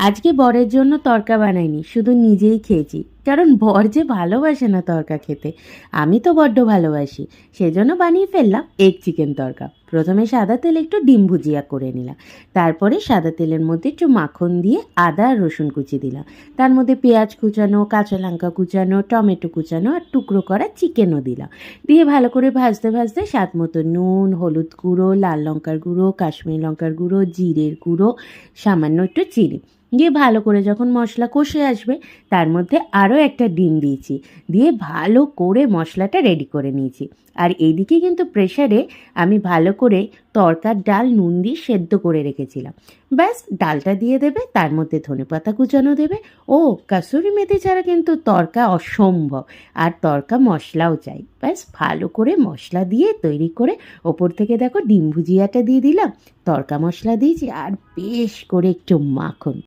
আজকে বরের জন্য তড়কা বানাইনি, শুধু নিজেই খেয়েছি। কারণ বর যে ভালোবাসে না তড়কা খেতে, আমি তো বড্ড ভালোবাসি। সেজন্য বানিয়ে ফেললাম এগ চিকেন তড়কা। প্রথমে সাদা তেলে একটু ডিম ভুজিয়া করে নিলাম। তারপরে সাদা তেলের মধ্যে একটু মাখন দিয়ে আদা আর রসুন কুচি দিলাম। তার মধ্যে পেঁয়াজ কুচানো, কাঁচা লঙ্কা কুচানো, টমেটো কুচানো আর টুকরো করা চিকেনও দিলাম। দিয়ে ভালো করে ভাজতে ভাজতে স্বাদ মতো নুন, হলুদ গুঁড়ো, লাল লঙ্কার গুঁড়ো, কাশ্মীরি লঙ্কার গুঁড়ো, জিরের গুঁড়ো, সামান্য একটু চিনি দিয়ে ভালো করে যখন মশলা কষে আসবে, তার মধ্যে আরও একটা ডিম দিয়েছি। দিয়ে ভালো করে মশলাটা রেডি করে নিয়েছি। আর এইদিকে কিন্তু প্রেশারে আমি ভালো করে তড়কার ডাল নুন দিয়ে সেদ্ধ করে রেখেছিলাম। ব্যাস, ডালটা দিয়ে দেবে, তার মধ্যে ধনেপাতা কুচানো দেবে। ও কাসুরি মেথি ছাড়া কিন্তু তড়কা অসম্ভব। আর তড়কা মশলাও চাই। ব্যাস, ভালো করে মশলা দিয়ে তৈরি করে ওপর থেকে দেখো ডিম ভুজিয়াটা দিয়ে দিলাম, তড়কা মশলা দিয়েছি আর বেশ করে একটু মাখন।